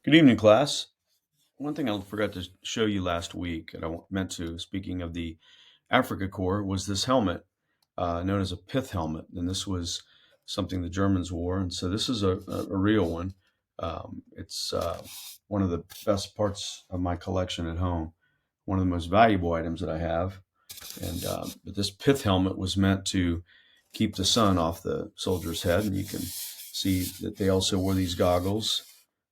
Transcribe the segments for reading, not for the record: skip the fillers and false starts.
Good evening, class. One thing I forgot to show you last week, and I meant to, speaking of the Africa Corps, was this helmet known as a pith helmet. And this was something the Germans wore. And so this is a real one. It's one of the best parts of my collection at home, one of the most valuable items that I have. And but this pith helmet was meant to keep the sun off the soldier's head. And you can see that they also wore these goggles,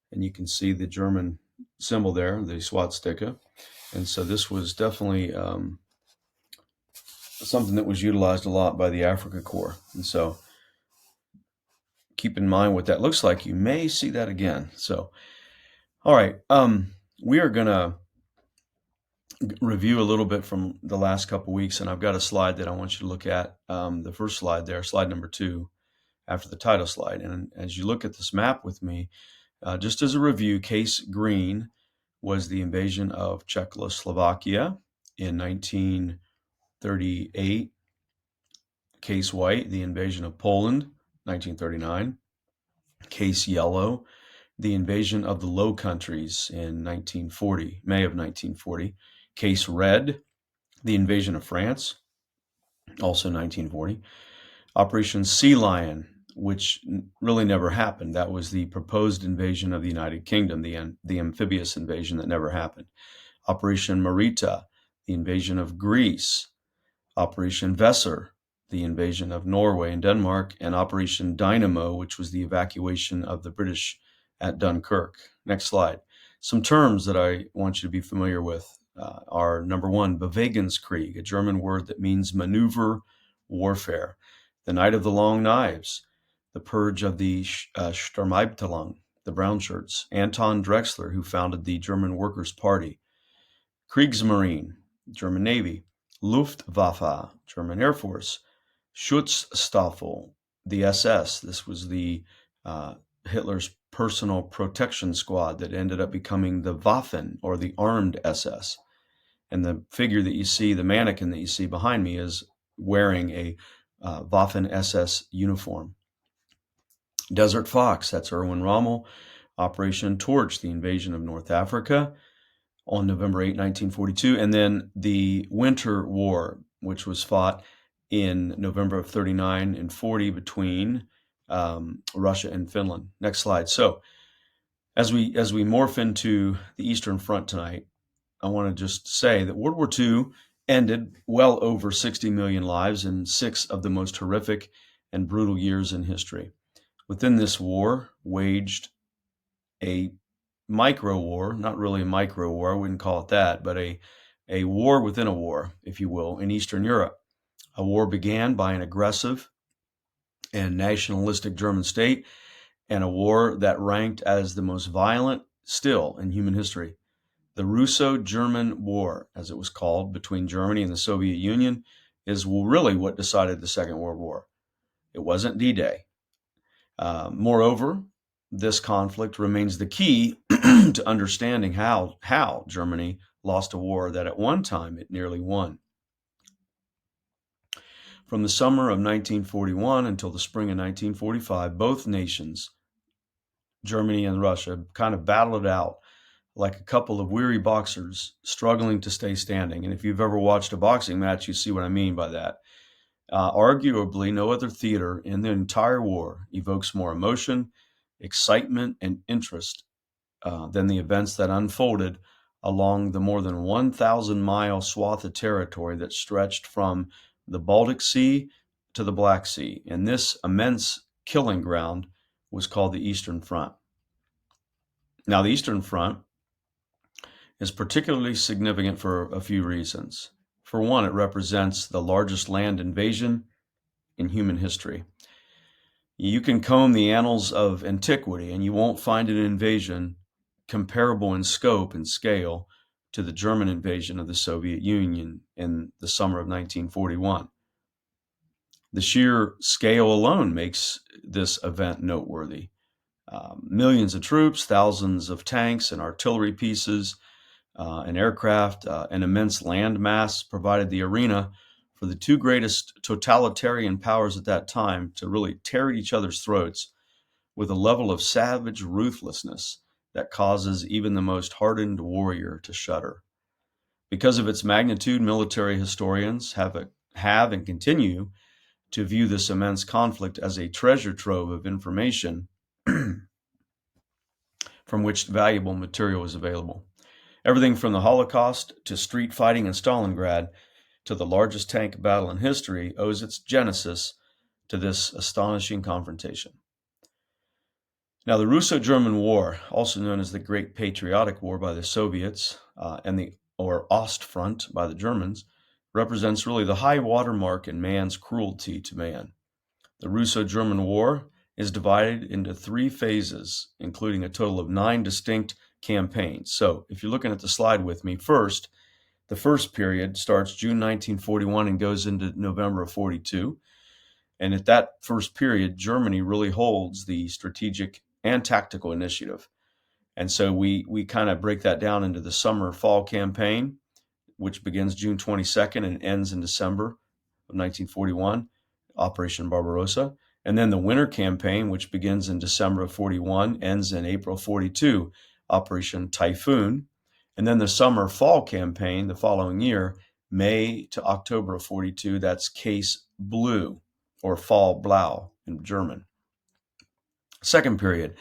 and you can see the German symbol there, the swastika. And so this was definitely something that was utilized a lot by the Africa Corps. And so keep in mind what that looks like. You may see that again. So, all right, we are going to review a little bit from the last couple weeks, and I've got a slide that I want you to look at. The first slide there, slide number 2, after the title slide. And as you look at this map with me, just as a review, Case Green was the invasion of Czechoslovakia in 1938. Case White, the invasion of Poland, 1939. Case Yellow, the invasion of the Low Countries in 1940, May of 1940. Case Red, the invasion of France, also 1940. Operation Sea Lion, which really never happened. That was the proposed invasion of the United Kingdom, the amphibious invasion that never happened. Operation Marita, the invasion of Greece. Operation Weser, the invasion of Norway and Denmark. And Operation Dynamo, which was the evacuation of the British at Dunkirk. Next slide. Some terms that I want you to be familiar with are, number 1, Bewegungskrieg, a German word that means maneuver warfare. The Night of the Long Knives, the Purge of the Sturmabteilung, the Brown Shirts. Anton Drexler, who founded the German Workers' Party. Kriegsmarine, German Navy. Luftwaffe, German Air Force. Schutzstaffel, the SS. This was the Hitler's personal protection squad that ended up becoming the Waffen, or the armed SS. And the figure that you see, the mannequin that you see behind me, is wearing a Waffen SS uniform. Desert Fox, that's Erwin Rommel. Operation Torch, the invasion of North Africa on November 8, 1942. And then the Winter War, which was fought in November of 39 and 40 between Russia and Finland. Next slide. So as we morph into the Eastern Front tonight, I want to just say that World War II ended well over 60 million lives in 6 of the most horrific and brutal years in history. Within this war, waged a micro war, not really a micro war, I wouldn't call it that, but a war within a war, if you will, in Eastern Europe. A war began by an aggressive and nationalistic German state, and a war that ranked as the most violent still in human history. The Russo-German War, as it was called, between Germany and the Soviet Union, is really what decided the Second World War. It wasn't D-Day. Moreover, this conflict remains the key to understanding how Germany lost a war that at one time it nearly won. From the summer of 1941 until the spring of 1945, both nations, Germany and Russia, kind of battled it out like a couple of weary boxers struggling to stay standing. And if you've ever watched a boxing match, you see what I mean by that. Arguably, no other theater in the entire war evokes more emotion, excitement, and interest than the events that unfolded along the more than 1,000-mile swath of territory that stretched from the Baltic Sea to the Black Sea. And this immense killing ground was called the Eastern Front. Now, the Eastern Front is particularly significant for a few reasons. For one, it represents the largest land invasion in human history. You can comb the annals of antiquity and you won't find an invasion comparable in scope and scale to the German invasion of the Soviet Union in the summer of 1941. The sheer scale alone makes this event noteworthy. Millions of troops, thousands of tanks and artillery pieces, and aircraft, an immense land mass provided the arena for the two greatest totalitarian powers at that time to really tear at each other's throats with a level of savage ruthlessness that causes even the most hardened warrior to shudder. Because of its magnitude, military historians have and continue to view this immense conflict as a treasure trove of information from which valuable material is available. Everything from the Holocaust to street fighting in Stalingrad to the largest tank battle in history owes its genesis to this astonishing confrontation. Now, the Russo-German War, also known as the Great Patriotic War by the Soviets or Ostfront by the Germans, represents really the high watermark in man's cruelty to man. The Russo-German War is divided into 3 phases, including a total of 9 distinct campaigns. So if you're looking at the slide with me, the first period starts June 1941 and goes into November of 42. And at that first period, Germany really holds the strategic and tactical initiative. And so we kind of break that down into the summer-fall campaign, which begins June 22nd and ends in December of 1941, Operation Barbarossa. And then the winter campaign, which begins in December of 41, ends in April 42, Operation Typhoon. And then the summer-fall campaign the following year, May to October of 42, that's Case Blue, or Fall Blau in German. Second period,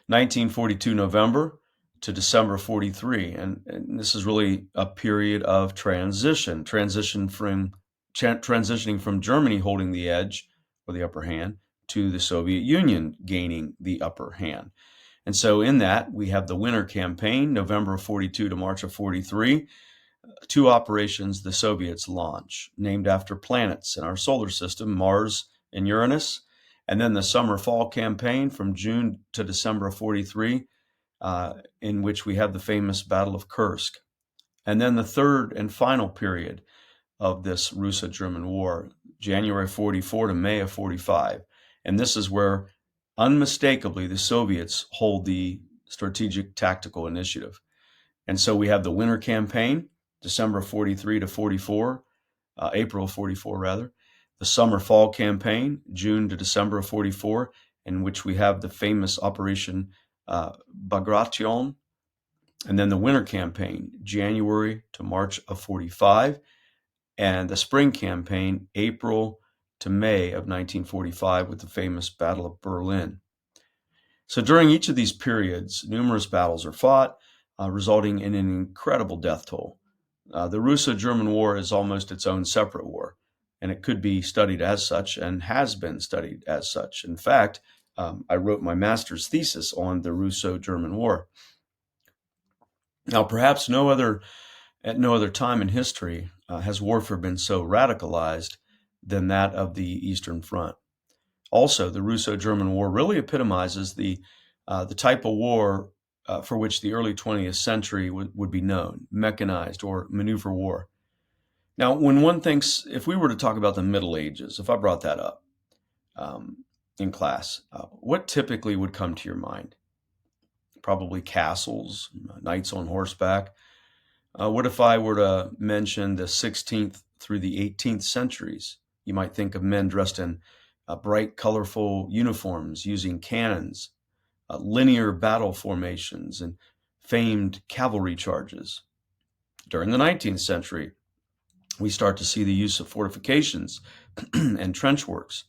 1942 November to December 43, and this is really a period of transitioning from Germany holding the edge or the upper hand to the Soviet Union gaining the upper hand. And so in that, we have the winter campaign, November of 42 to March of 43, 2 operations the Soviets launch, named after planets in our solar system, Mars and Uranus. And then the summer-fall campaign from June to December of 43, in which we have the famous Battle of Kursk. And then the third and final period of this Russo-German War, January 44 to May of 45. And this is where unmistakably the Soviets hold the strategic tactical initiative. And so we have the winter campaign, December 43 to 44, April 44 rather, the summer-fall campaign, June to December of 44, in which we have the famous Operation Bagration, and then the winter campaign, January to March of 45, and the spring campaign, April to May of 1945, with the famous Battle of Berlin. So during each of these periods, numerous battles are fought, resulting in an incredible death toll. The Russo-German War is almost its own separate war, and it could be studied as such and has been studied as such. In fact, I wrote my master's thesis on the Russo-German War. Now, perhaps at no other time in history has warfare been so radicalized than that of the Eastern Front. Also, the Russo-German War really epitomizes the type of war for which the early 20th century would be known, mechanized or maneuver war. Now, when one thinks, if we were to talk about the Middle Ages, if I brought that up in class, what typically would come to your mind? Probably castles, knights on horseback. What if I were to mention the 16th through the 18th centuries? You might think of men dressed in bright, colorful uniforms, using cannons, linear battle formations, and famed cavalry charges. During the 19th century, we start to see the use of fortifications and trench works.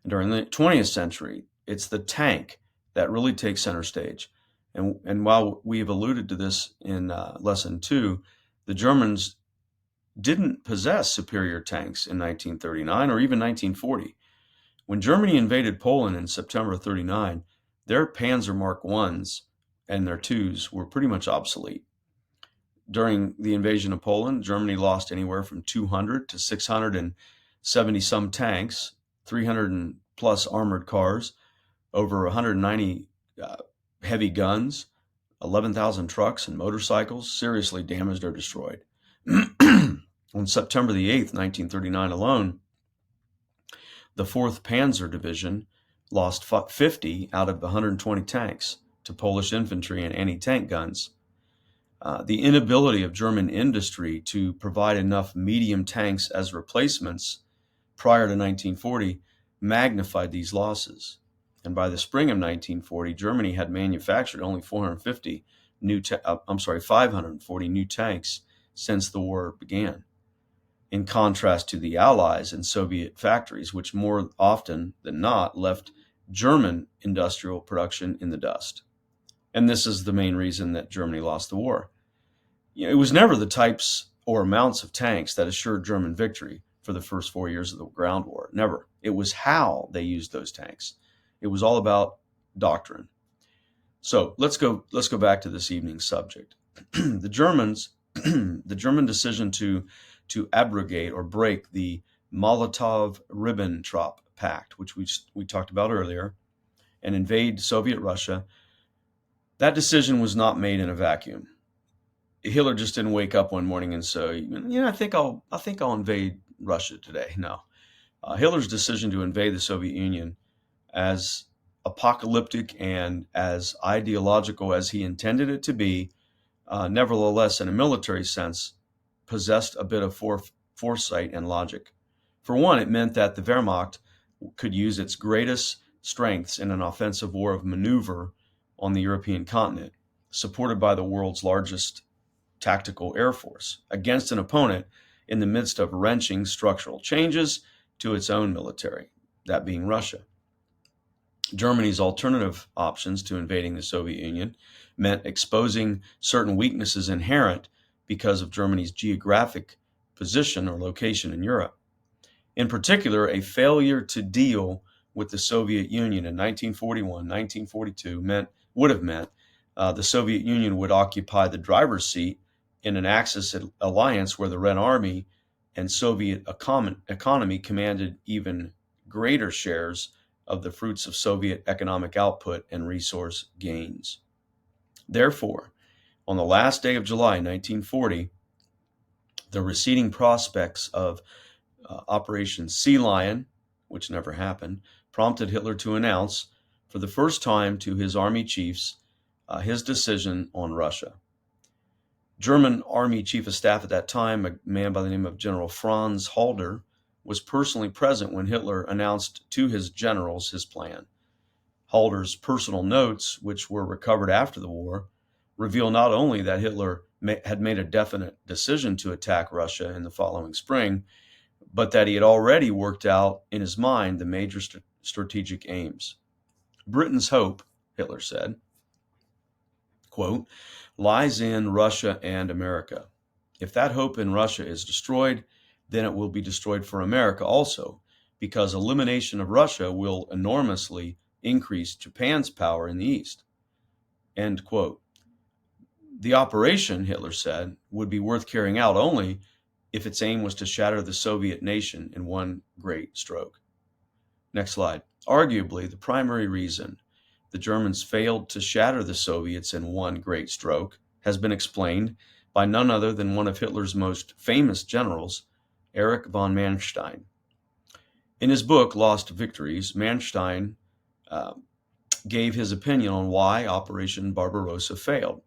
And during the 20th century, it's the tank that really takes center stage. And while we've alluded to this in lesson 2, the Germans didn't possess superior tanks in 1939 or even 1940. When Germany invaded Poland in September 39, their Panzer Mark 1s and their 2s were pretty much obsolete. During the invasion of Poland, Germany lost anywhere from 200 to 670 some tanks, 300 plus armored cars, over 190 heavy guns, 11,000 trucks and motorcycles seriously damaged or destroyed. On September the 8th, 1939 alone, the 4th Panzer Division lost 50 out of 120 tanks to Polish infantry and anti-tank guns. The inability of German industry to provide enough medium tanks as replacements prior to 1940 magnified these losses. And by the spring of 1940, Germany had manufactured only 540 new tanks since the war began, in contrast to the Allies and Soviet factories, which more often than not left German industrial production in the dust. And this is the main reason that Germany lost the war. It was never the types or amounts of tanks that assured German victory for the first 4 years of the ground war. Never. It was how they used those tanks. It was all about doctrine. So let's go back to this evening's subject. The German decision to abrogate or break the Molotov-Ribbentrop Pact, which we talked about earlier, and invade Soviet Russia, that decision was not made in a vacuum. Hitler just didn't wake up one morning and say, I think I'll invade Russia today. No. Hitler's decision to invade the Soviet Union, as apocalyptic and as ideological as he intended it to be, nevertheless, in a military sense, possessed a bit of foresight and logic. For one, it meant that the Wehrmacht could use its greatest strengths in an offensive war of maneuver on the European continent, supported by the world's largest tactical air force, against an opponent in the midst of wrenching structural changes to its own military, that being Russia. Germany's alternative options to invading the Soviet Union meant exposing certain weaknesses inherent because of Germany's geographic position or location in Europe. In particular, a failure to deal with the Soviet Union in 1941, 1942 would have meant the Soviet Union would occupy the driver's seat in an Axis alliance where the Red Army and Soviet economy commanded even greater shares of the fruits of Soviet economic output and resource gains. Therefore, on the last day of July 1940, the receding prospects of Operation Sea Lion, which never happened, prompted Hitler to announce for the first time to his army chiefs his decision on Russia. German Army Chief of Staff at that time, a man by the name of General Franz Halder, was personally present when Hitler announced to his generals his plan. Halder's personal notes, which were recovered after the war, reveal not only that Hitler had made a definite decision to attack Russia in the following spring, but that he had already worked out in his mind the major strategic aims. Britain's hope, Hitler said, quote, lies in Russia and America. If that hope in Russia is destroyed, then it will be destroyed for America also, because elimination of Russia will enormously increase Japan's power in the East. End quote. The operation, Hitler said, would be worth carrying out only if its aim was to shatter the Soviet nation in one great stroke. Next slide. Arguably, the primary reason the Germans failed to shatter the Soviets in one great stroke has been explained by none other than one of Hitler's most famous generals, Erich von Manstein. In his book, Lost Victories, Manstein gave his opinion on why Operation Barbarossa failed.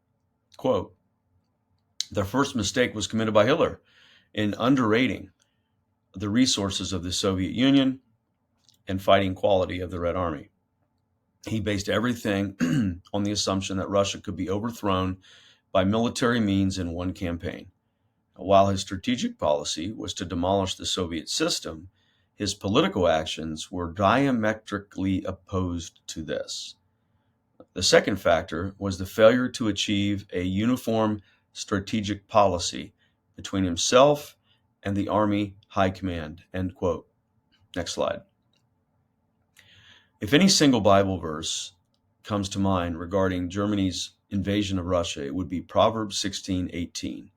Quote, the first mistake was committed by Hitler in underrating the resources of the Soviet Union and fighting quality of the Red Army. He based everything on the assumption that Russia could be overthrown by military means in one campaign. While his strategic policy was to demolish the Soviet system, his political actions were diametrically opposed to this. The second factor was the failure to achieve a uniform strategic policy between himself and the Army High Command. End quote. Next slide. If any single Bible verse comes to mind regarding Germany's invasion of Russia, it would be Proverbs 16:18.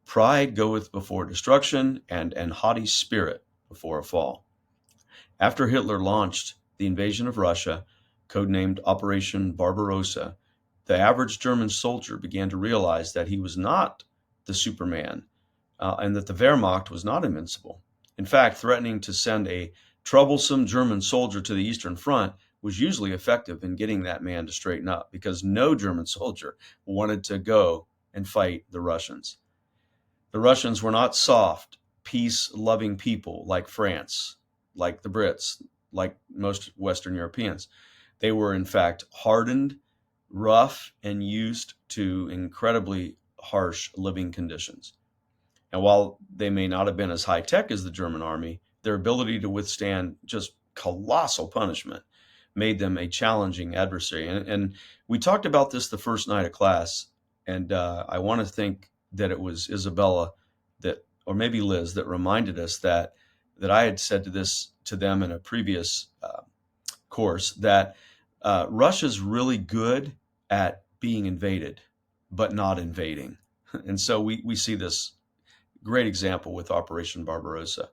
Pride goeth before destruction, and an haughty spirit before a fall. After Hitler launched the invasion of Russia, codenamed Operation Barbarossa, the average German soldier began to realize that he was not the Superman and that the Wehrmacht was not invincible. In fact, threatening to send a troublesome German soldier to the Eastern Front was usually effective in getting that man to straighten up, because no German soldier wanted to go and fight the Russians. The Russians were not soft, peace-loving people like France, like the Brits, like most Western Europeans. They were, in fact, hardened, rough, and used to incredibly harsh living conditions. And while they may not have been as high tech as the German army, their ability to withstand just colossal punishment made them a challenging adversary. And we talked about this the first night of class, and I want to think that it was Isabella that, or maybe Liz, that reminded us that I had said to them in a previous course that Russia's really good at being invaded, but not invading. And so we see this great example with Operation Barbarossa.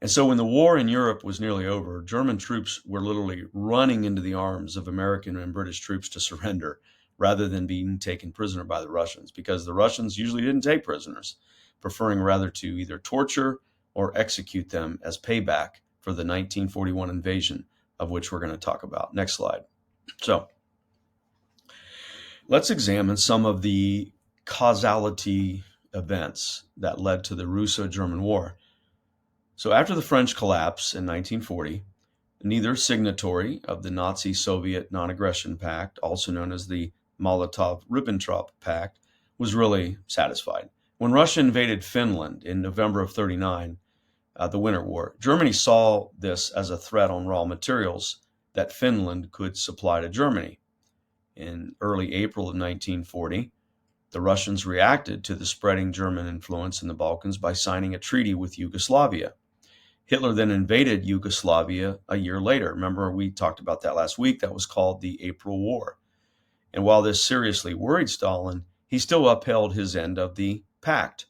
And so when the war in Europe was nearly over, German troops were literally running into the arms of American and British troops to surrender rather than being taken prisoner by the Russians, because the Russians usually didn't take prisoners, preferring rather to either torture or execute them as payback for the 1941 invasion, of which we're going to talk about. Next slide. So let's examine some of the causality events that led to the Russo-German War. So after the French collapse in 1940, neither signatory of the Nazi-Soviet Non-Aggression Pact, also known as the Molotov-Ribbentrop Pact, was really satisfied. When Russia invaded Finland in November of 1939, the Winter War, Germany saw this as a threat on raw materials that Finland could supply to Germany. In early April of 1940, the Russians reacted to the spreading German influence in the Balkans by signing a treaty with Yugoslavia. Hitler then invaded Yugoslavia a year later. Remember, we talked about that last week. That was called the April War. And while this seriously worried Stalin, he still upheld his end of the pact,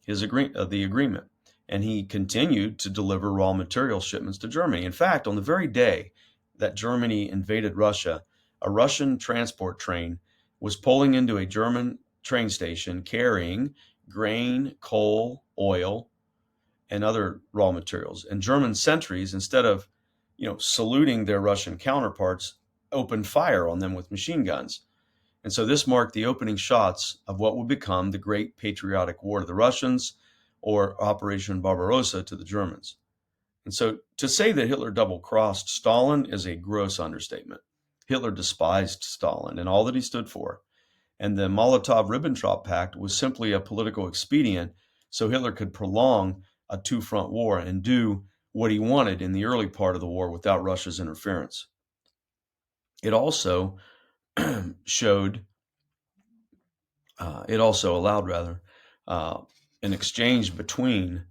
the agreement. And he continued to deliver raw material shipments to Germany. In fact, on the very day that Germany invaded Russia, a Russian transport train was pulling into a German train station carrying grain, coal, oil, and other raw materials. And German sentries, instead of, saluting their Russian counterparts, opened fire on them with machine guns. And so this marked the opening shots of what would become the Great Patriotic War to the Russians, or Operation Barbarossa to the Germans. And so to say that Hitler double-crossed Stalin is a gross understatement. Hitler despised Stalin and all that he stood for. And the Molotov-Ribbentrop Pact was simply a political expedient so Hitler could prolong a two-front war and do what he wanted in the early part of the war without Russia's interference. It also allowed an exchange between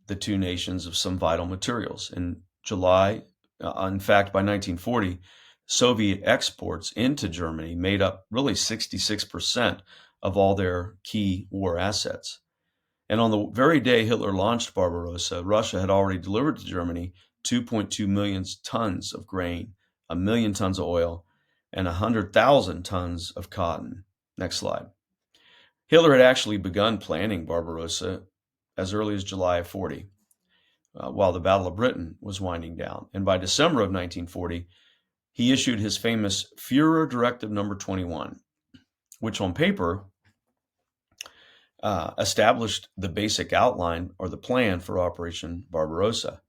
the two nations of some vital materials. In fact, by 1940, Soviet exports into Germany made up really 66% of all their key war assets. And on the very day Hitler launched Barbarossa, Russia had already delivered to Germany 2.2 million tons of grain, 1 million tons of oil, and 100,000 tons of cotton. Next slide. Hitler had actually begun planning Barbarossa as early as July of 40, while the Battle of Britain was winding down. And by December of 1940, he issued his famous Führer Directive Number 21, which on paper established the basic outline or the plan for Operation Barbarossa.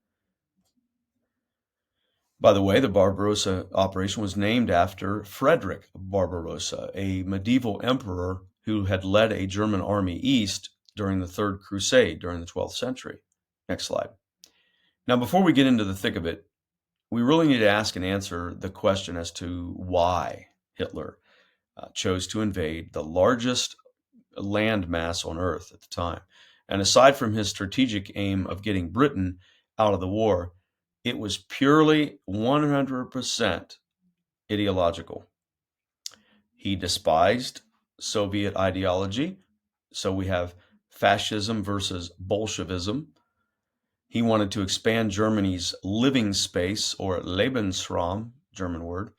By the way, the Barbarossa operation was named after Frederick Barbarossa, a medieval emperor who had led a German army east during the Third Crusade during the 12th century. Next slide. Now, before we get into the thick of it, we really need to ask and answer the question as to why Hitler chose to invade the largest land mass on Earth at the time. And aside from his strategic aim of getting Britain out of the war, it was purely 100% ideological. He despised Soviet ideology, so we have fascism versus Bolshevism. He wanted to expand Germany's living space, or Lebensraum, German word.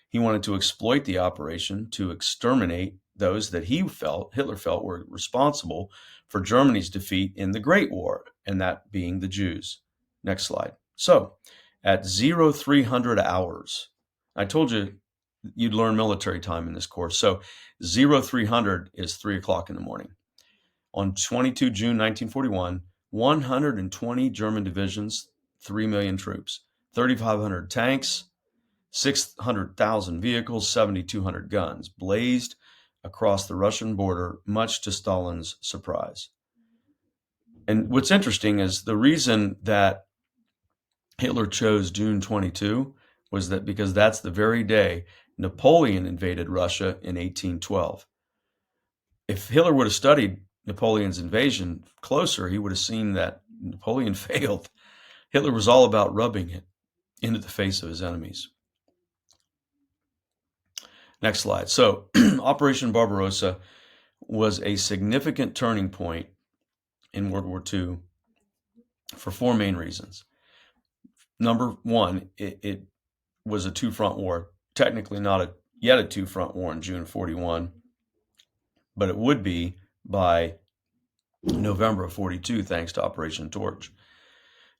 He wanted to exploit the operation to exterminate those that Hitler felt were responsible for Germany's defeat in the Great War, and that being the Jews. Next slide. So, at 0300 hours, I told you you'd learn military time in this course. So, 0300 is 3 o'clock in the morning. On 22 June 1941, 120 German divisions, 3 million troops, 3,500 tanks, 600,000 vehicles, 7,200 guns blazed across the Russian border, much to Stalin's surprise. And what's interesting is the reason that Hitler chose June 22 was that because that's the very day Napoleon invaded Russia in 1812. If Hitler would have studied Napoleon's invasion closer, he would have seen that Napoleon failed. Hitler was all about rubbing it into the face of his enemies. Next slide. So, Operation Barbarossa was a significant turning point in World War II for four main reasons. Number one, it was a two-front war. Technically not yet a two-front war in June of 41, but it would be by November of 42, thanks to Operation Torch.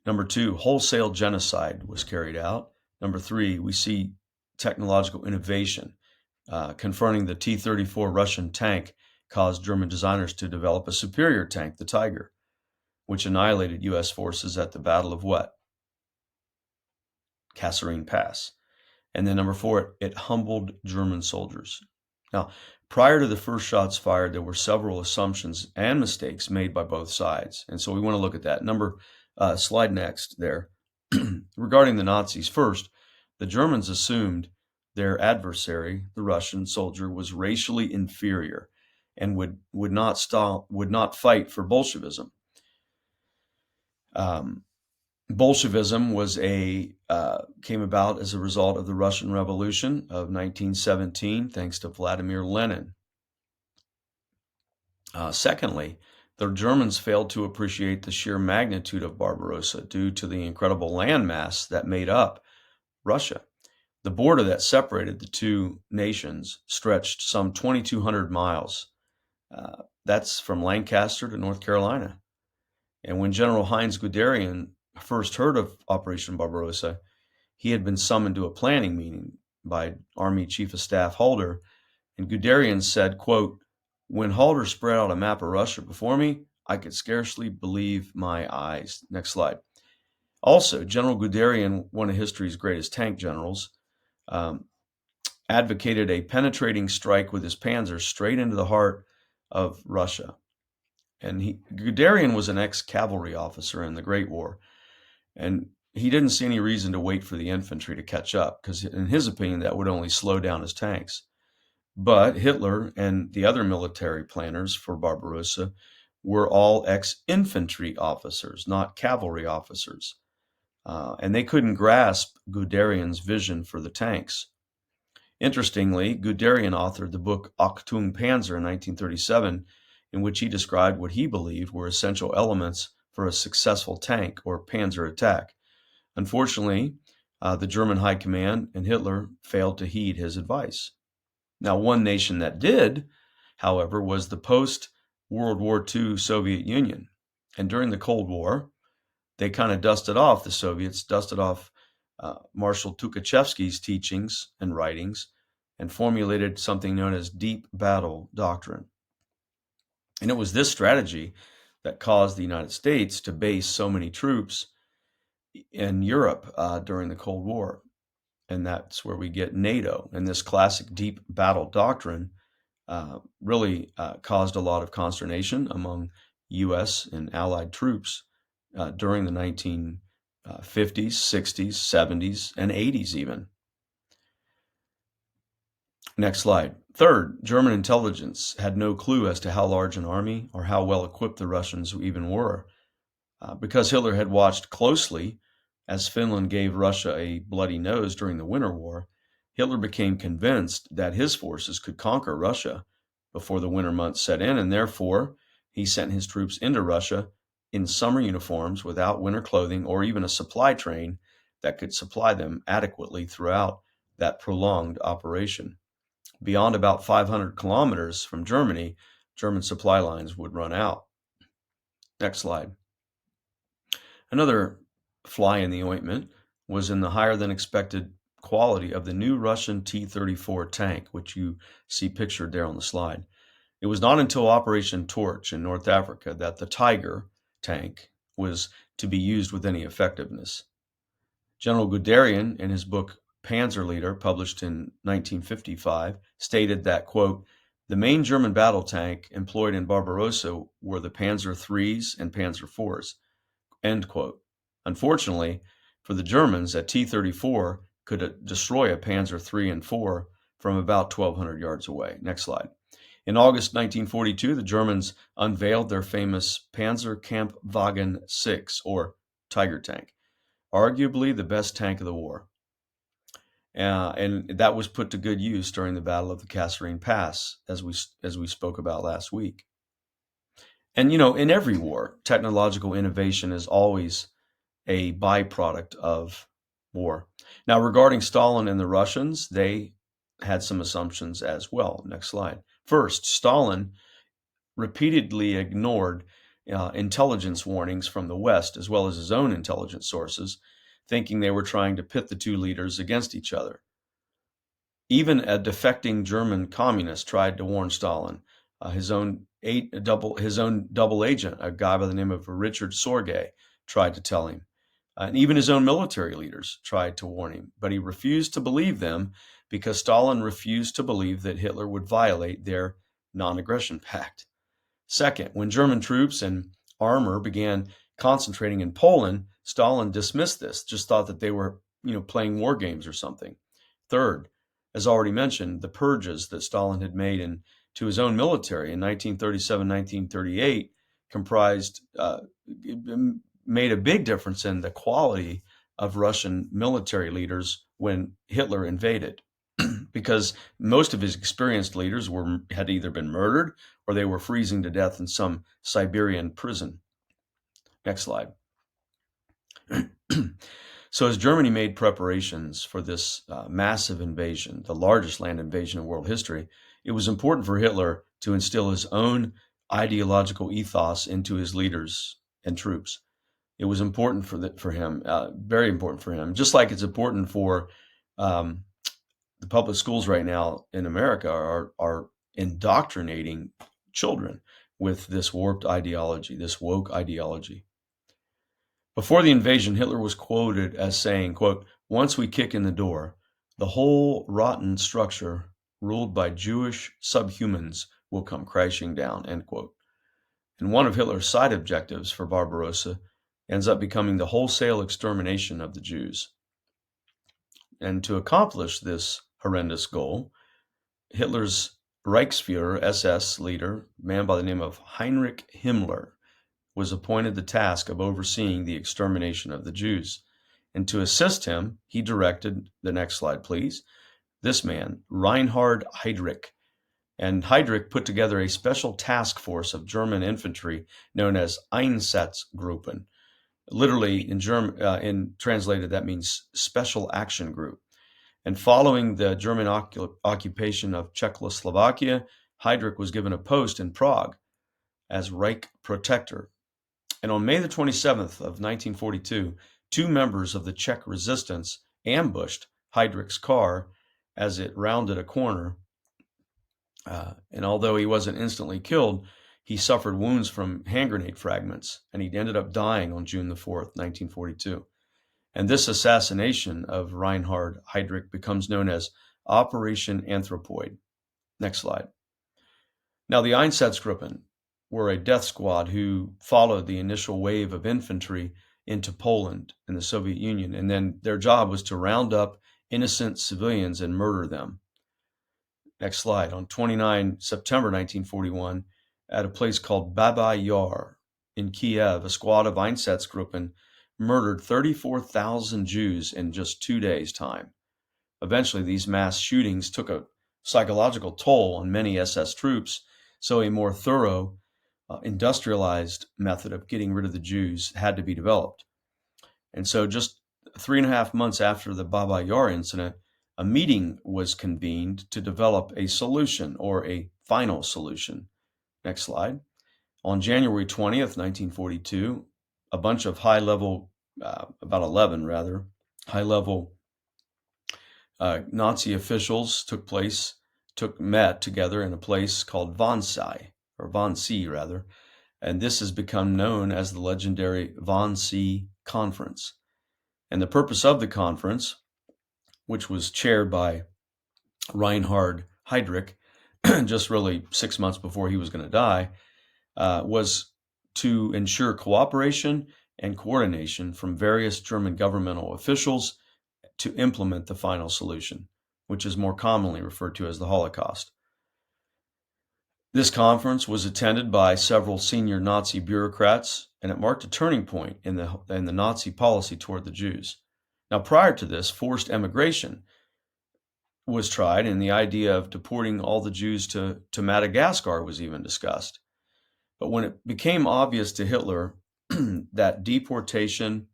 Number two, wholesale genocide was carried out. Number three, we see technological innovation. Confronting the T-34 Russian tank caused German designers to develop a superior tank, the Tiger, which annihilated U.S. forces at the Battle of what? Kasserine Pass. And then number four, it humbled German soldiers. Now, prior to the first shots fired, there were several assumptions and mistakes made by both sides. And so we want to look at that. Slide next there. Regarding the Nazis, first, the Germans assumed their adversary, the Russian soldier, was racially inferior and would not fight for Bolshevism. Bolshevism came about as a result of the Russian Revolution of 1917, thanks to Vladimir Lenin. Secondly, the Germans failed to appreciate the sheer magnitude of Barbarossa due to the incredible landmass that made up Russia. The border that separated the two nations stretched some 2,200 miles. That's from Lancaster to North Carolina. And when General Heinz Guderian first heard of Operation Barbarossa, he had been summoned to a planning meeting by Army Chief of Staff Halder, and Guderian said, quote, "When Halder spread out a map of Russia before me, I could scarcely believe my eyes." Next slide. Also, General Guderian, one of history's greatest tank generals, advocated a penetrating strike with his panzers straight into the heart of Russia. And Guderian was an ex-cavalry officer in the Great War, and he didn't see any reason to wait for the infantry to catch up, because in his opinion, that would only slow down his tanks. But Hitler and the other military planners for Barbarossa were all ex-infantry officers, not cavalry officers. And they couldn't grasp Guderian's vision for the tanks. Interestingly, Guderian authored the book Achtung Panzer in 1937, in which he described what he believed were essential elements for a successful tank or panzer attack. Unfortunately, the German High Command and Hitler failed to heed his advice. Now, one nation that did, however, was the post-World War II Soviet Union. And during the Cold War, they kind of the Soviets dusted off Marshal Tukhachevsky's teachings and writings and formulated something known as deep battle doctrine. And it was this strategy that caused the United States to base so many troops in Europe during the Cold War. And that's where we get NATO. And this classic deep battle doctrine really caused a lot of consternation among U.S. and Allied troops during the 1950s, 60s, 70s, and 80s even. Next slide. Third, German intelligence had no clue as to how large an army or how well equipped the Russians even were. Because Hitler had watched closely as Finland gave Russia a bloody nose during the Winter War, Hitler became convinced that his forces could conquer Russia before the winter months set in, and therefore he sent his troops into Russia in summer uniforms without winter clothing or even a supply train that could supply them adequately throughout that prolonged operation. Beyond about 500 kilometers from Germany, German supply lines would run out. Next slide. Another fly in the ointment was in the higher than expected quality of the new Russian T-34 tank, which you see pictured there on the slide. It was not until Operation Torch in North Africa that the Tiger tank was to be used with any effectiveness. General Guderian, in his book Panzerleader, published in 1955, stated that, quote, the main German battle tank employed in Barbarossa were the Panzer IIIs and Panzer IVs, end quote. Unfortunately, for the Germans, a T-34 could destroy a Panzer III and IV from about 1,200 yards away. Next slide. In August 1942, the Germans unveiled their famous Panzerkampfwagen 6, or Tiger tank, arguably the best tank of the war. And that was put to good use during the Battle of the Kasserine Pass, as we spoke about last week. And in every war, technological innovation is always a byproduct of war. Now, regarding Stalin and the Russians, they had some assumptions as well. Next slide. First, Stalin repeatedly ignored intelligence warnings from the West, as well as his own intelligence sources, thinking they were trying to pit the two leaders against each other. Even a defecting German communist tried to warn Stalin. His own double agent, a guy by the name of Richard Sorge, tried to tell him. And even his own military leaders tried to warn him, but he refused to believe them because Stalin refused to believe that Hitler would violate their non-aggression pact. Second, when German troops and armor began concentrating in Poland, Stalin dismissed this, just thought that they were, playing war games or something. Third, as already mentioned, the purges that Stalin had made to his own military in 1937-1938 made a big difference in the quality of Russian military leaders when Hitler invaded, because most of his experienced leaders had either been murdered or they were freezing to death in some Siberian prison. Next slide. So as Germany made preparations for this massive invasion, the largest land invasion in world history, it was important for Hitler to instill his own ideological ethos into his leaders and troops. It was important for him, very important for him, just like it's important for the public schools right now in America are indoctrinating children with this warped ideology, this woke ideology. Before the invasion, Hitler was quoted as saying, quote, once we kick in the door, the whole rotten structure ruled by Jewish subhumans will come crashing down, end quote. And one of Hitler's side objectives for Barbarossa ends up becoming the wholesale extermination of the Jews. And to accomplish this horrendous goal, Hitler's Reichsfuhrer, SS leader, a man by the name of Heinrich Himmler, was appointed the task of overseeing the extermination of the Jews. And to assist him, he directed, the next slide please, this man, Reinhard Heydrich. And Heydrich put together a special task force of German infantry known as Einsatzgruppen. Literally, in translated, that means Special Action Group. And following the German occupation of Czechoslovakia, Heydrich was given a post in Prague as Reich Protector. And on May the 27th of 1942, two members of the Czech resistance ambushed Heydrich's car as it rounded a corner. And although he wasn't instantly killed, he suffered wounds from hand grenade fragments, and he ended up dying on June the 4th, 1942. And this assassination of Reinhard Heydrich becomes known as Operation Anthropoid. Next slide. Now, the Einsatzgruppen were a death squad who followed the initial wave of infantry into Poland and the Soviet Union, and then their job was to round up innocent civilians and murder them. Next slide. On 29 September 1941, at a place called Babi Yar in Kiev, a squad of Einsatzgruppen murdered 34,000 Jews in just 2 days' time. Eventually, these mass shootings took a psychological toll on many SS troops, so a more thorough, industrialized method of getting rid of the Jews had to be developed. And so just 3.5 months after the Babi Yar incident, a meeting was convened to develop a solution, or a final solution. Next slide. On January 20th, 1942, a bunch of high-level, about 11 rather, high-level Nazi officials met together in a place called Wannsee, and this has become known as the legendary Wannsee Conference. And the purpose of the conference which was chaired by Reinhard Heydrich, just really 6 months before he was going to die, was to ensure cooperation and coordination from various German governmental officials to implement the final solution, which is more commonly referred to as the Holocaust. This conference was attended by several senior Nazi bureaucrats, and it marked a turning point in the Nazi policy toward the Jews. Now, prior to this, forced emigration was tried, and the idea of deporting all the Jews to Madagascar was even discussed. But when it became obvious to Hitler that deportation,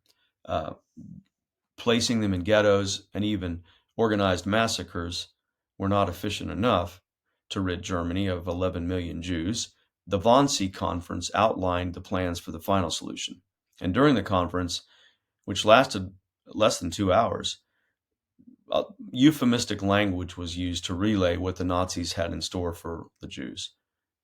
placing them in ghettos, and even organized massacres were not efficient enough to rid Germany of 11 million Jews, the Wannsee Conference outlined the plans for the final solution. And during the conference, which lasted less than 2 hours, euphemistic language was used to relay what the Nazis had in store for the Jews.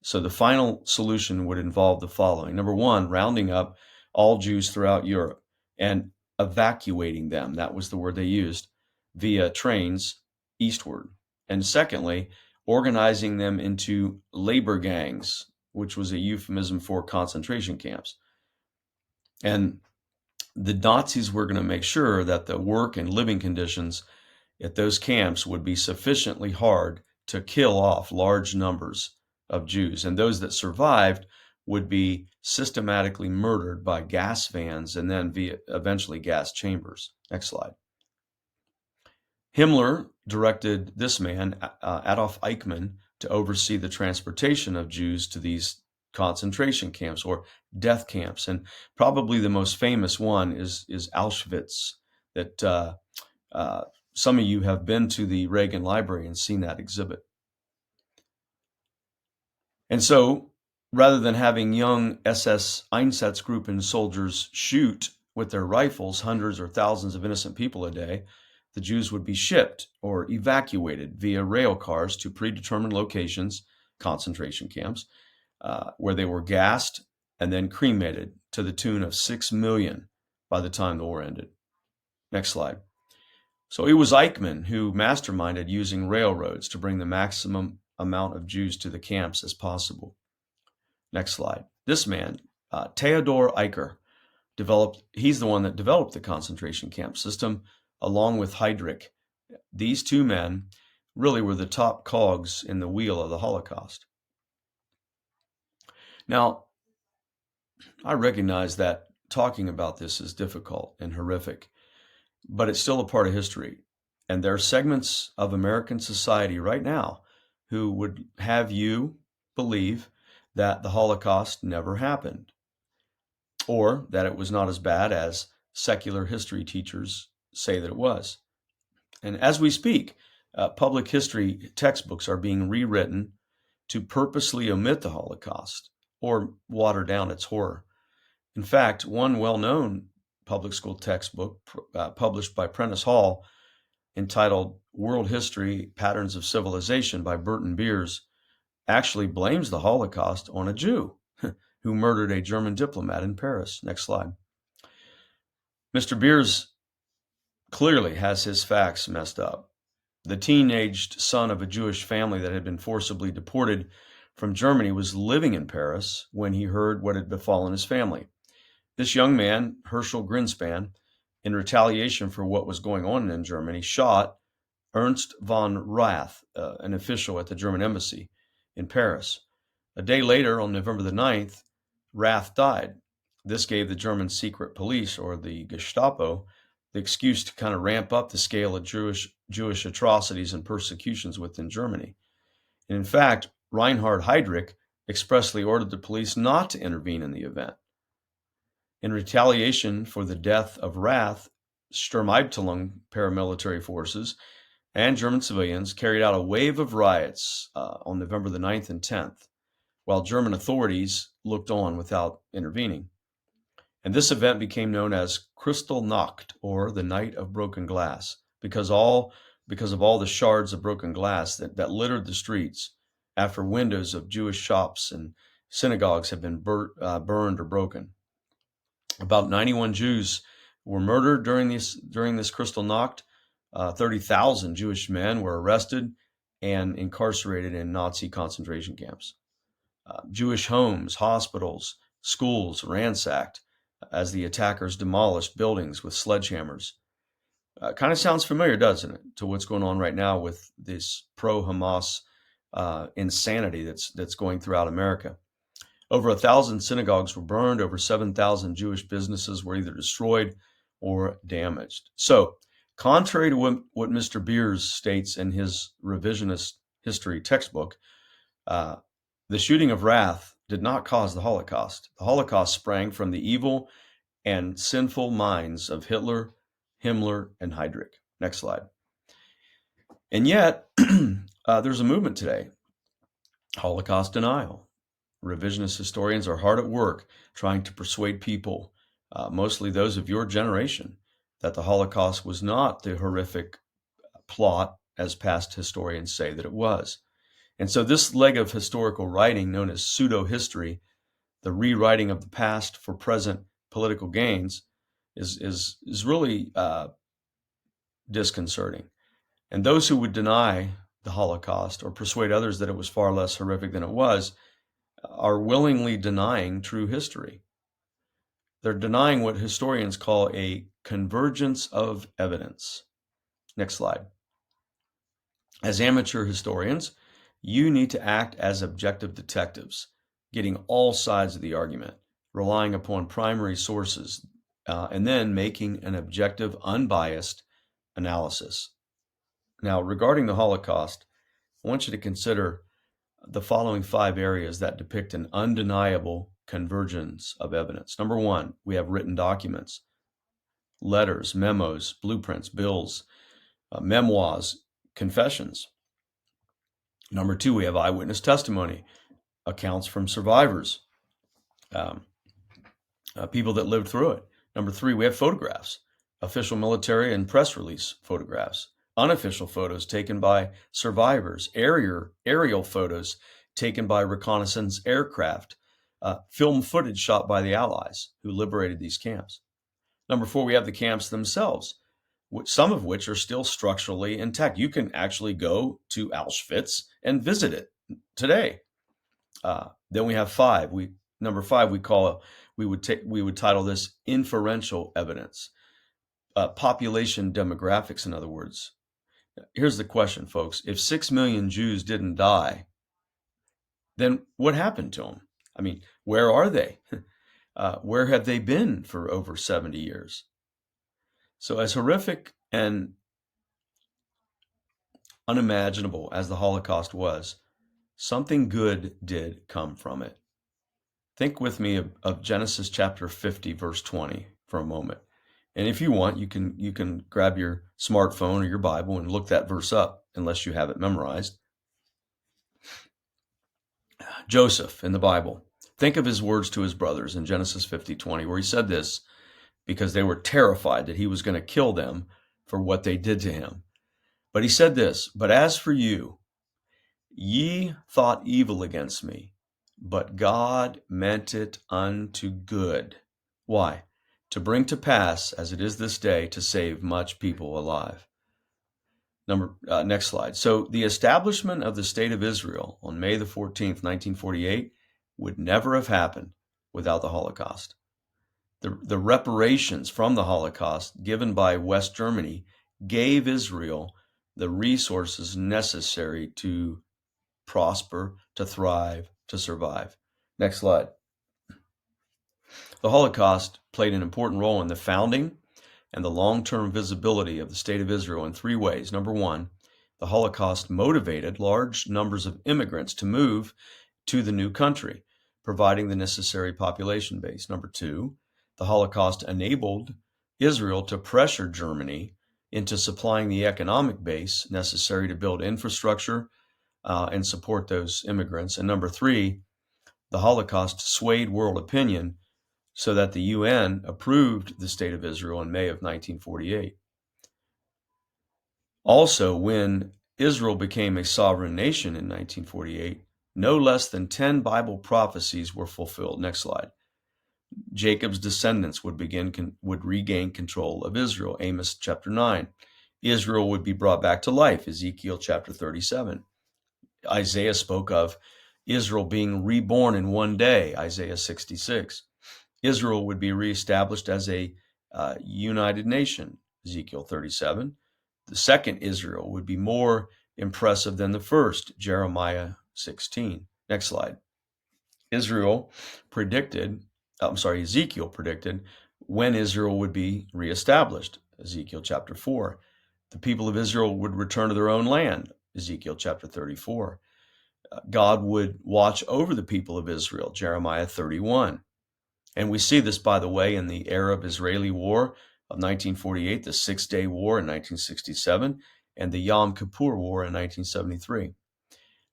So the final solution would involve the following. Number one, rounding up all Jews throughout Europe and evacuating them, that was the word they used, via trains eastward. And secondly, organizing them into labor gangs, which was a euphemism for concentration camps. And the Nazis were going to make sure that the work and living conditions at those camps would be sufficiently hard to kill off large numbers of Jews. And those that survived would be systematically murdered by gas vans and then eventually gas chambers. Next slide. Himmler directed this man, Adolf Eichmann, to oversee the transportation of Jews to these concentration camps or death camps. And probably the most famous one is Auschwitz, that some of you have been to the Reagan Library and seen that exhibit. And so, rather than having young SS Einsatzgruppen soldiers shoot with their rifles hundreds or thousands of innocent people a day, the Jews would be shipped or evacuated via rail cars to predetermined locations, concentration camps, where they were gassed and then cremated to the tune of 6 million by the time the war ended. Next slide. So it was Eichmann who masterminded using railroads to bring the maximum amount of Jews to the camps as possible. Next slide. This man, Theodor Eicher, he's the one that developed the concentration camp system along with Heydrich. These two men really were the top cogs in the wheel of the Holocaust. Now, I recognize that talking about this is difficult and horrific, but it's still a part of history. And there are segments of American society right now who would have you believe that the Holocaust never happened, or that it was not as bad as secular history teachers say that it was. And as we speak, public history textbooks are being rewritten to purposely omit the Holocaust or water down its horror. In fact, one well-known public school textbook published by Prentice Hall, entitled World History: Patterns of Civilization by Burton Beers, actually blames the Holocaust on a Jew who murdered a German diplomat in Paris. Next slide. Mr. Beers clearly has his facts messed up. The teenaged son of a Jewish family that had been forcibly deported from Germany was living in Paris when he heard what had befallen his family. This young man, Herschel Grinspan, in retaliation for what was going on in Germany, shot Ernst von Rath, an official at the German embassy in Paris. A day later, on November the 9th, Rath died. This gave the German secret police, or the Gestapo, the excuse to kind of ramp up the scale of Jewish atrocities and persecutions within Germany. And in fact, Reinhard Heydrich expressly ordered the police not to intervene in the event. In retaliation for the death of Rath, Sturmabteilung paramilitary forces and German civilians carried out a wave of riots on November the 9th and 10th, while German authorities looked on without intervening. And this event became known as Kristallnacht, or the Night of Broken Glass, because of all the shards of broken glass that littered the streets after windows of Jewish shops and synagogues had been burned or broken. About 91 Jews were murdered during this Kristallnacht, 30,000 Jewish men were arrested and incarcerated in Nazi concentration camps. Jewish homes, hospitals, schools ransacked as the attackers demolished buildings with sledgehammers. Kind of sounds familiar, doesn't it, to what's going on right now with this pro-Hamas insanity that's going throughout America. Over 1,000 synagogues were burned. Over 7,000 Jewish businesses were either destroyed or damaged. So, contrary to what Mr. Beers states in his revisionist history textbook, the shooting of Wrath did not cause the Holocaust. The Holocaust sprang from the evil and sinful minds of Hitler, Himmler, and Heydrich. Next slide. And yet, there's a movement today, Holocaust denial. Revisionist historians are hard at work trying to persuade people, mostly those of your generation, that the Holocaust was not the horrific plot as past historians say that it was. And so this leg of historical writing, known as pseudo-history, the rewriting of the past for present political gains, is really disconcerting. And those who would deny the Holocaust or persuade others that it was far less horrific than it was are willingly denying true history. They're denying what historians call a convergence of evidence. Next slide. As amateur historians, you need to act as objective detectives, getting all sides of the argument, relying upon primary sources, and then making an objective, unbiased analysis. Now, regarding the Holocaust, I want you to consider the following 5 areas that depict an undeniable convergence of evidence. Number 1, we have written documents, letters, memos, blueprints, bills, memoirs, confessions. Number 2, we have eyewitness testimony, accounts from survivors, people that lived through it. Number 3, we have photographs, official military and press release photographs, unofficial photos taken by survivors, aerial photos taken by reconnaissance aircraft, film footage shot by the Allies who liberated these camps. Number 4, we have the camps themselves, some of which are still structurally intact. You can actually go to Auschwitz and visit it today. Then we have 5. Number 5, we would title this inferential evidence, population demographics, in other words. Here's the question, folks. If 6 million Jews didn't die, then what happened to them? I mean, where are they? Where have they been for over 70 years? So as horrific and unimaginable as the Holocaust was, something good did come from it. Think with me of Genesis chapter 50, verse 20 for a moment. And if you want, you can grab your smartphone or your Bible and look that verse up, unless you have it memorized. Joseph in the Bible. Think of his words to his brothers in Genesis 50:20, where he said this because they were terrified that he was going to kill them for what they did to him. But he said this, "But as for you, ye thought evil against me, but God meant it unto good." Why? To bring to pass, as it is this day, to save much people alive. Next slide. So the establishment of the State of Israel on May the 14th, 1948, would never have happened without the Holocaust. The reparations from the Holocaust given by West Germany gave Israel the resources necessary to prosper, to thrive, to survive. Next slide. The Holocaust played an important role in the founding and the long-term visibility of the State of Israel in 3 ways. Number 1, the Holocaust motivated large numbers of immigrants to move to the new country, providing the necessary population base. Number 2, the Holocaust enabled Israel to pressure Germany into supplying the economic base necessary to build infrastructure and support those immigrants. And number 3, the Holocaust swayed world opinion so that the UN approved the State of Israel in May of 1948. Also, when Israel became a sovereign nation in 1948, no less than 10 Bible prophecies were fulfilled. Next slide. Jacob's descendants would regain control of Israel, Amos chapter 9. Israel would be brought back to life, Ezekiel chapter 37. Isaiah spoke of Israel being reborn in one day, Isaiah 66. Israel would be reestablished as a united nation, Ezekiel 37. The second Israel would be more impressive than the first, Jeremiah 16. Next slide. Ezekiel predicted when Israel would be reestablished, Ezekiel chapter 4. The people of Israel would return to their own land, Ezekiel chapter 34. God would watch over the people of Israel, Jeremiah 31. And we see this, by the way, in the Arab-Israeli War of 1948, the Six-Day War in 1967, and the Yom Kippur War in 1973.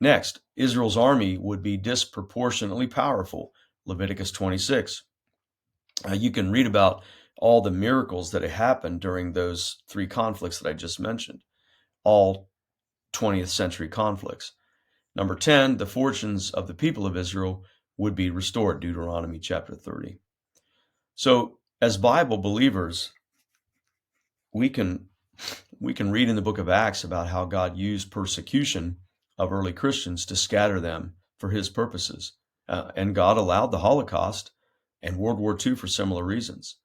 Next, Israel's army would be disproportionately powerful, Leviticus 26. You can read about all the miracles that had happened during those three conflicts that I just mentioned, all 20th century conflicts. Number 10, the fortunes of the people of Israel would be restored, Deuteronomy chapter 30. So, as Bible believers, we can read in the book of Acts about how God used persecution of early Christians to scatter them for his purposes. And God allowed the Holocaust and World War II for similar reasons.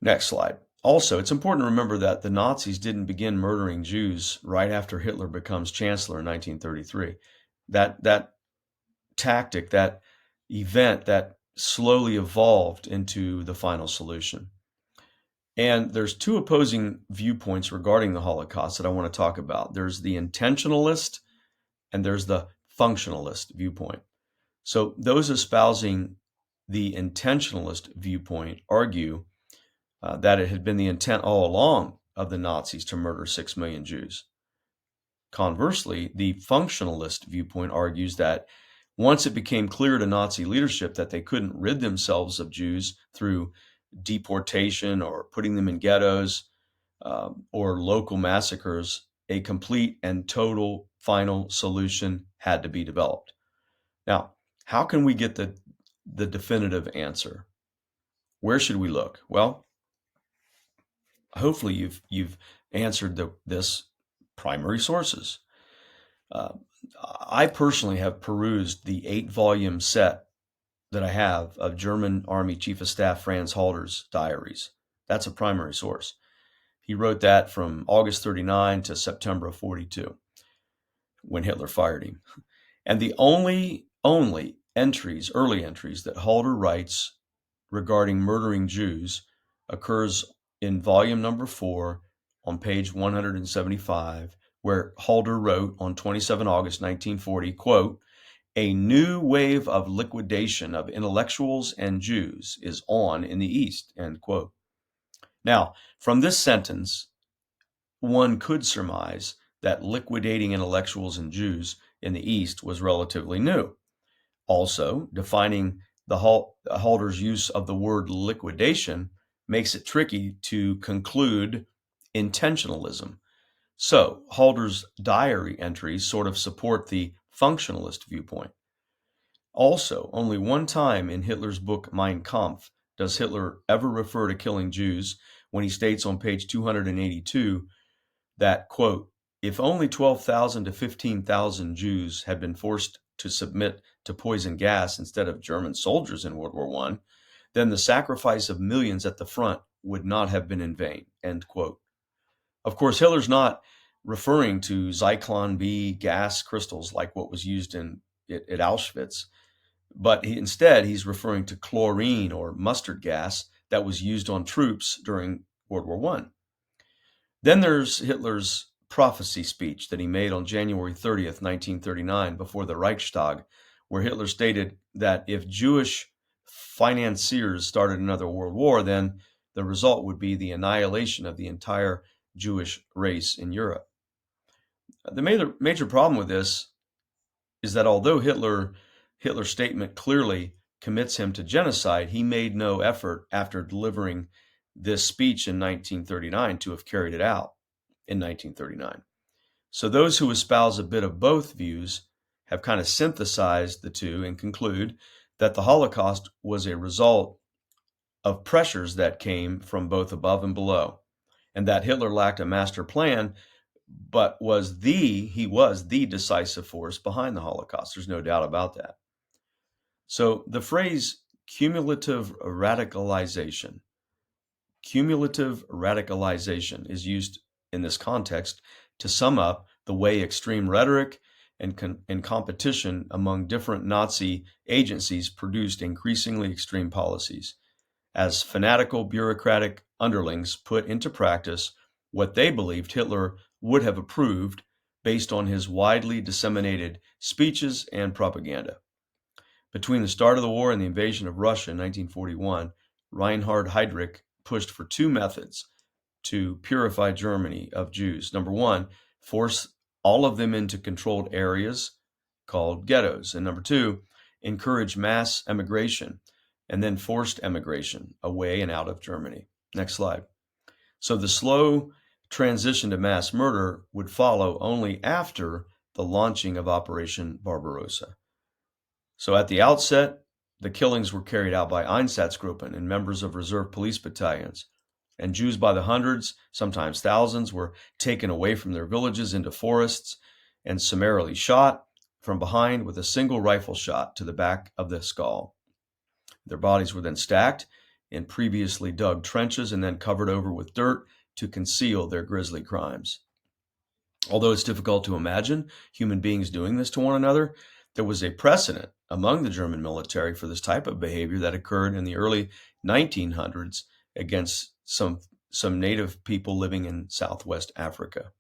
Next slide. Also, it's important to remember that the Nazis didn't begin murdering Jews right after Hitler becomes chancellor in 1933. That tactic, that event, that slowly evolved into the final solution. And there's two opposing viewpoints regarding the Holocaust that I want to talk about. There's the intentionalist and there's the functionalist viewpoint. So those espousing the intentionalist viewpoint argue that it had been the intent all along of the Nazis to murder 6 million Jews. Conversely, the functionalist viewpoint argues that once it became clear to Nazi leadership that they couldn't rid themselves of Jews through deportation or putting them in ghettos or local massacres, a complete and total final solution had to be developed. Now, how can we get the definitive answer? Where should we look? Well, hopefully you've answered this primary sources. I personally have perused the 8-volume set that I have of German Army Chief of Staff Franz Halder's diaries. That's a primary source. He wrote that from August 39 to September of 42 when Hitler fired him. And the only early entries that Halder writes regarding murdering Jews occurs in volume number 4 on page 175, where Halder wrote on 27 August 1940, quote, "A new wave of liquidation of intellectuals and Jews is on in the East," end quote. Now, from this sentence, one could surmise that liquidating intellectuals and Jews in the East was relatively new. Also, defining the Halder's use of the word liquidation makes it tricky to conclude intentionalism. So, Halder's diary entries sort of support the functionalist viewpoint. Also, only one time in Hitler's book Mein Kampf does Hitler ever refer to killing Jews when he states on page 282 that, quote, "If only 12,000 to 15,000 Jews had been forced to submit to poison gas instead of German soldiers in World War I, then the sacrifice of millions at the front would not have been in vain," end quote. Of course, Hitler's not referring to Zyklon B gas crystals like what was used at Auschwitz, but instead he's referring to chlorine or mustard gas that was used on troops during World War I. Then there's Hitler's prophecy speech that he made on January 30th, 1939, before the Reichstag, where Hitler stated that if Jewish financiers started another world war, then the result would be the annihilation of the entire Jewish race in Europe. The major problem with this is that although Hitler's statement clearly commits him to genocide, he made no effort after delivering this speech in 1939 to have carried it out in 1939. So those who espouse a bit of both views have kind of synthesized the two and conclude that the Holocaust was a result of pressures that came from both above and below. and that Hitler lacked a master plan, but he was the decisive force behind the Holocaust. There's no doubt about that. So the phrase cumulative radicalization is used in this context to sum up the way extreme rhetoric and competition among different Nazi agencies produced increasingly extreme policies, as fanatical bureaucratic underlings put into practice what they believed Hitler would have approved based on his widely disseminated speeches and propaganda. Between the start of the war and the invasion of Russia in 1941, Reinhard Heydrich pushed for two methods to purify Germany of Jews. Number one, force all of them into controlled areas called ghettos. And number two, encourage mass emigration and then forced emigration away and out of Germany. Next slide. So the slow transition to mass murder would follow only after the launching of Operation Barbarossa. So at the outset, the killings were carried out by Einsatzgruppen and members of reserve police battalions, and Jews by the hundreds, sometimes thousands, were taken away from their villages into forests and summarily shot from behind with a single rifle shot to the back of the skull. Their bodies were then stacked in previously dug trenches and then covered over with dirt to conceal their grisly crimes. Although it's difficult to imagine human beings doing this to one another, there was a precedent among the German military for this type of behavior that occurred in the early 1900s against some native people living in Southwest Africa.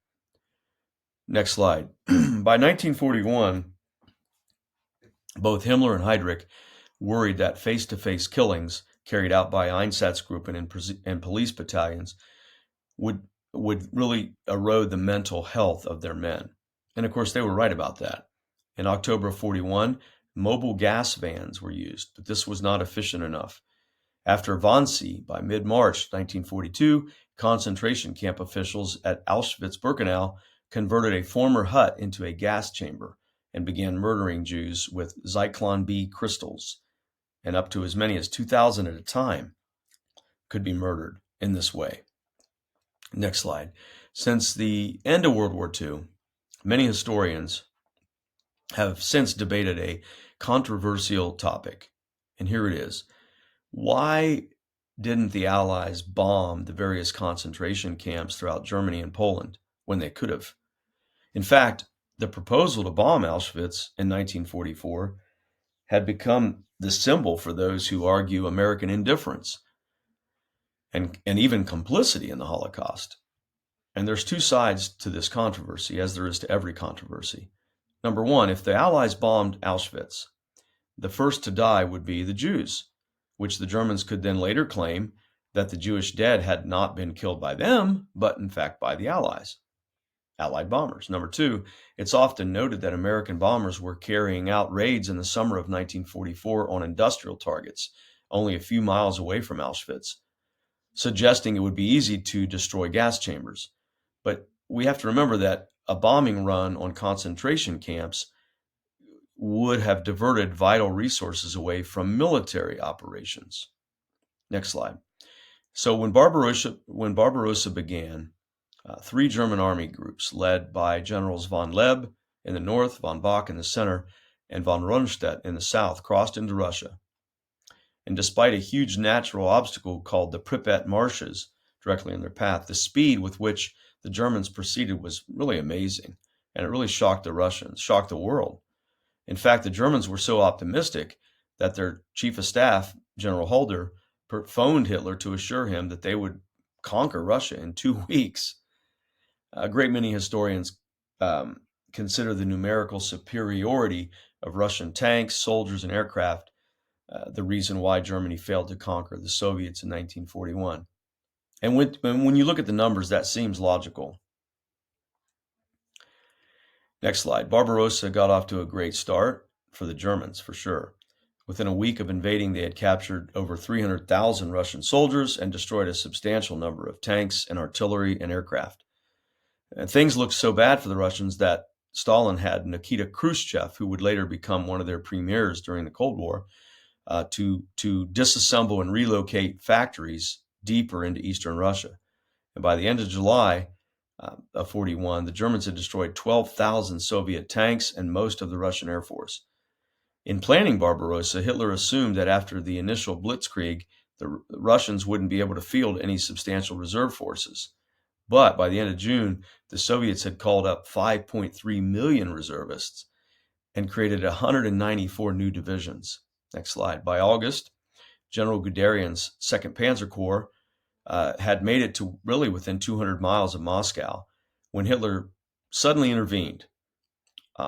Next slide. By 1941, both Himmler and Heydrich worried that face-to-face killings carried out by Einsatzgruppen and police battalions would really erode the mental health of their men. And of course, they were right about that. In October of 41, mobile gas vans were used, but this was not efficient enough. After Wannsee, by mid-March 1942, concentration camp officials at Auschwitz-Birkenau converted a former hut into a gas chamber and began murdering Jews with Zyklon B crystals, and up to as many as 2,000 at a time could be murdered in this way. Next slide. Since the end of World War II, many historians have since debated a controversial topic, and here it is. Why didn't the Allies bomb the various concentration camps throughout Germany and Poland when they could have? In fact, the proposal to bomb Auschwitz in 1944 had become the symbol for those who argue American indifference and even complicity in the Holocaust. And there's two sides to this controversy, as there is to every controversy. Number one, if the Allies bombed Auschwitz, the first to die would be the Jews, which the Germans could then later claim that the Jewish dead had not been killed by them, but in fact by the Allies, Allied bombers. Number two, it's often noted that American bombers were carrying out raids in the summer of 1944 on industrial targets, only a few miles away from Auschwitz, suggesting it would be easy to destroy gas chambers. But we have to remember that a bombing run on concentration camps would have diverted vital resources away from military operations. Next slide. So when Barbarossa began, three German army groups led by Generals von Leb in the north, von Bock in the center, and von Rundstedt in the south crossed into Russia. And despite a huge natural obstacle called the Pripyat Marshes directly in their path, the speed with which the Germans proceeded was really amazing, and it really shocked the Russians, shocked the world. In fact, the Germans were so optimistic that their chief of staff, General Halder, phoned Hitler to assure him that they would conquer Russia in 2 weeks. A great many historians consider the numerical superiority of Russian tanks, soldiers, and aircraft the reason why Germany failed to conquer the Soviets in 1941. And when you look at the numbers, that seems logical. Next slide. Barbarossa got off to a great start for the Germans, for sure. Within a week of invading, they had captured over 300,000 Russian soldiers and destroyed a substantial number of tanks and artillery and aircraft. And things looked so bad for the Russians that Stalin had Nikita Khrushchev, who would later become one of their premiers during the Cold War, to disassemble and relocate factories deeper into eastern Russia. And by the end of July of 41, the Germans had destroyed 12,000 Soviet tanks and most of the Russian Air Force. In planning Barbarossa, Hitler assumed that after the initial blitzkrieg, the Russians wouldn't be able to field any substantial reserve forces. But by the end of June, the Soviets had called up 5.3 million reservists and created 194 new divisions. Next slide. By August, General Guderian's 2nd Panzer Corps had made it to really within 200 miles of Moscow when Hitler suddenly intervened.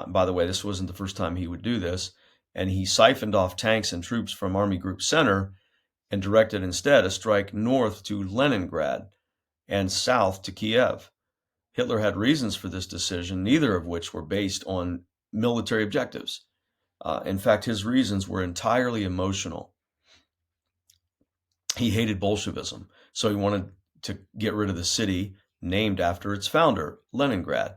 By the way, this wasn't the first time he would do this, and he siphoned off tanks and troops from Army Group Center and directed instead a strike north to Leningrad and south to Kiev. Hitler had reasons for this decision, neither of which were based on military objectives. In fact, his reasons were entirely emotional. He hated Bolshevism, so he wanted to get rid of the city named after its founder, Leningrad.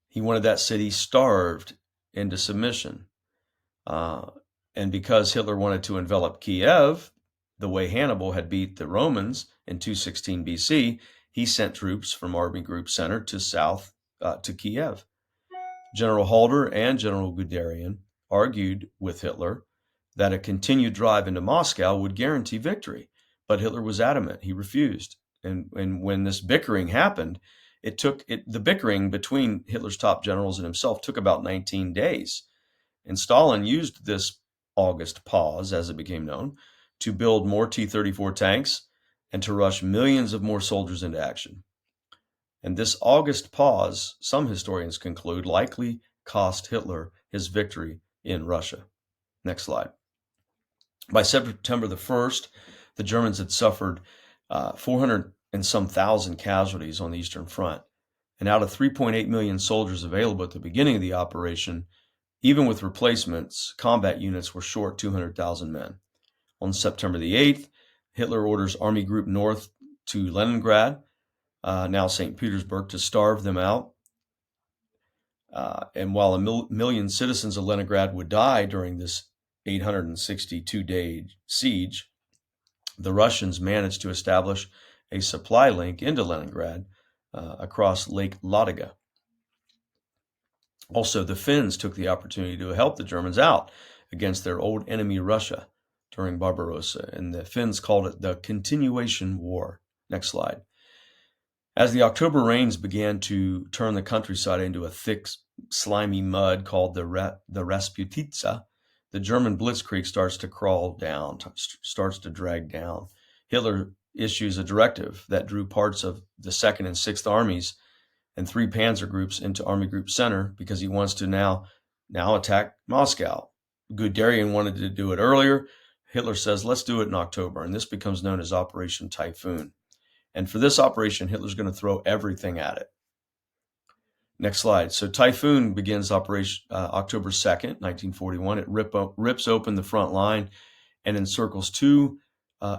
He wanted that city starved into submission. And because Hitler wanted to envelop Kiev, the way Hannibal had beat the Romans in 216 BC, he sent troops from Army Group Center to south to Kiev. General Halder and General Guderian argued with Hitler that a continued drive into Moscow would guarantee victory, but Hitler was adamant. He refused. And when this bickering happened, the bickering between Hitler's top generals and himself took about 19 days. And Stalin used this August pause, as it became known, to build more T-34 tanks and to rush millions of more soldiers into action. And this August pause, some historians conclude, likely cost Hitler his victory in Russia. Next slide. By September the 1st, the Germans had suffered 400 and some thousand casualties on the Eastern Front. And out of 3.8 million soldiers available at the beginning of the operation, even with replacements, combat units were short 200,000 men. On September the 8th, Hitler orders Army Group North to Leningrad, now St. Petersburg, to starve them out. And while a million citizens of Leningrad would die during this 862-day siege, the Russians managed to establish a supply link into Leningrad across Lake Ladoga. Also, the Finns took the opportunity to help the Germans out against their old enemy Russia during Barbarossa, and the Finns called it the Continuation War. Next slide. As the October rains began to turn the countryside into a thick, slimy mud called the Rasputitsa, the German blitzkrieg starts to crawl down, starts to drag down. Hitler issues a directive that drew parts of the 2nd and 6th Armies and 3 panzer groups into Army Group Center because he wants to now attack Moscow. Guderian wanted to do it earlier. Hitler says, let's do it in October, and this becomes known as Operation Typhoon. And for this operation, Hitler's going to throw everything at it. Next slide. So Typhoon begins operation October 2nd, 1941. It rips open the front line and encircles 2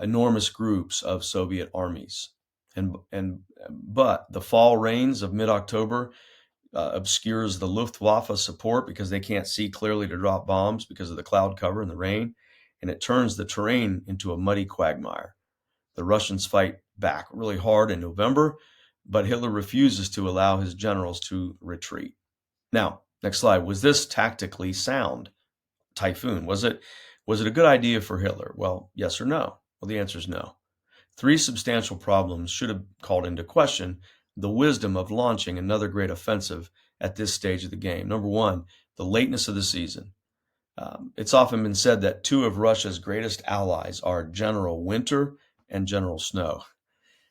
enormous groups of Soviet armies. But the fall rains of mid-October obscures the Luftwaffe support because they can't see clearly to drop bombs because of the cloud cover and the rain, and it turns the terrain into a muddy quagmire. The Russians fight back really hard in November, but Hitler refuses to allow his generals to retreat. Now, next slide. Was this tactically sound? Typhoon. Was it a good idea for Hitler? Well, yes or no? Well, the answer is no. 3 substantial problems should have called into question the wisdom of launching another great offensive at this stage of the game. Number 1, the lateness of the season. It's often been said that 2 of Russia's greatest allies are General Winter and General Snow.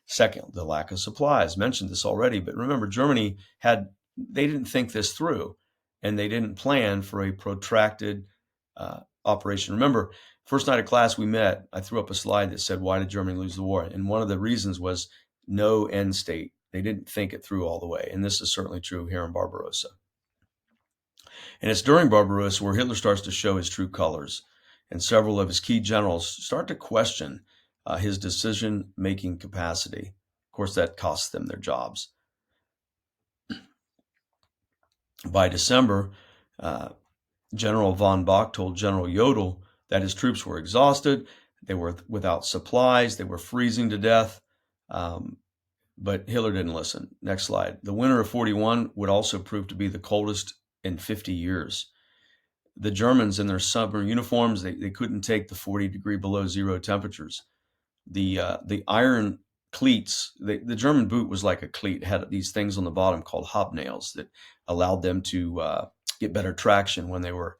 Second, the lack of supplies. Mentioned this already, but remember, Germany they didn't think this through, and they didn't plan for a protracted operation. Remember, first night of class we met, I threw up a slide that said, why did Germany lose the war? And one of the reasons was no end state. They didn't think it through all the way, and this is certainly true here in Barbarossa. And it's during Barbarossa where Hitler starts to show his true colors, and several of his key generals start to question his decision-making capacity. Of course, that costs them their jobs. By December, General von Bock told General Jodl that his troops were exhausted, they were without supplies, they were freezing to death. But Hitler didn't listen. Next slide. The winter of 41 would also prove to be the coldest in 50 years. The Germans in their summer uniforms, they couldn't take the 40-degree below zero temperatures. The iron cleats, the German boot was like a cleat, had these things on the bottom called hobnails that allowed them to get better traction when they were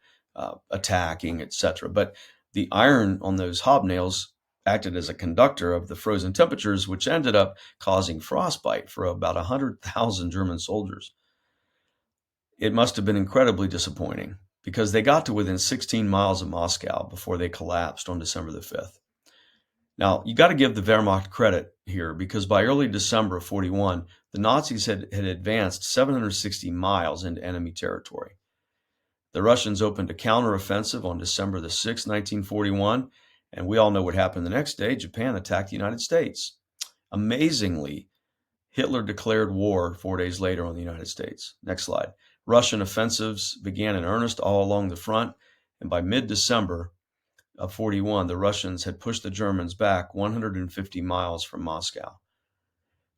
attacking, etc. But the iron on those hobnails acted as a conductor of the frozen temperatures, which ended up causing frostbite for about 100,000 German soldiers. It must have been incredibly disappointing because they got to within 16 miles of Moscow before they collapsed on December the 5th. Now, you got to give the Wehrmacht credit here because by early December of 41, the Nazis had advanced 760 miles into enemy territory. The Russians opened a counteroffensive on December the 6th, 1941, and we all know what happened the next day. Japan attacked the United States. Amazingly, Hitler declared war 4 days later on the United States. Next slide. Russian offensives began in earnest all along the front, and by mid-December of 41, the Russians had pushed the Germans back 150 miles from Moscow.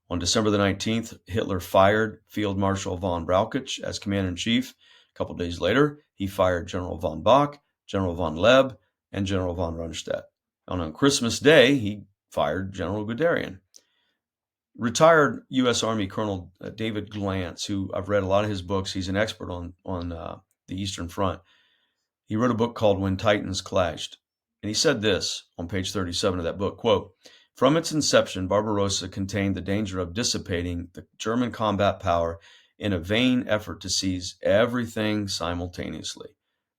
On December the 19th, Hitler fired Field Marshal von Brauchitsch as commander-in-chief. A couple days later, he fired General von Bock, General von Leb, and General von Rundstedt. On Christmas Day, he fired General Guderian. Retired U.S. Army Colonel David Glantz, who I've read a lot of his books, he's an expert on the Eastern Front. He wrote a book called When Titans Clashed. And he said this on page 37 of that book, quote, "From its inception, Barbarossa contained the danger of dissipating the German combat power in a vain effort to seize everything simultaneously.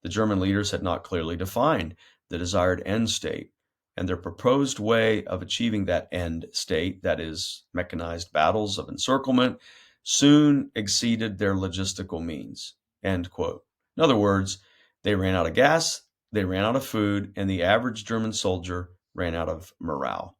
The German leaders had not clearly defined the desired end state, and their proposed way of achieving that end state, that is, mechanized battles of encirclement, soon exceeded their logistical means." End quote. In other words, they ran out of gas, they ran out of food, and the average German soldier ran out of morale.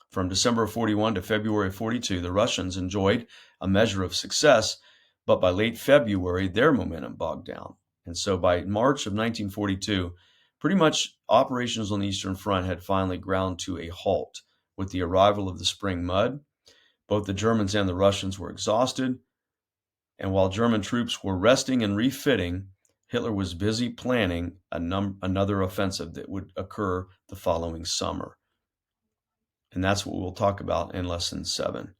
From December of 41 to February of 42, the Russians enjoyed a measure of success, but by late February, their momentum bogged down. And so by March of 1942, pretty much operations on the Eastern Front had finally ground to a halt with the arrival of the spring mud. Both the Germans and the Russians were exhausted, and while German troops were resting and refitting, Hitler was busy planning another offensive that would occur the following summer. And that's what we'll talk about in Lesson 7.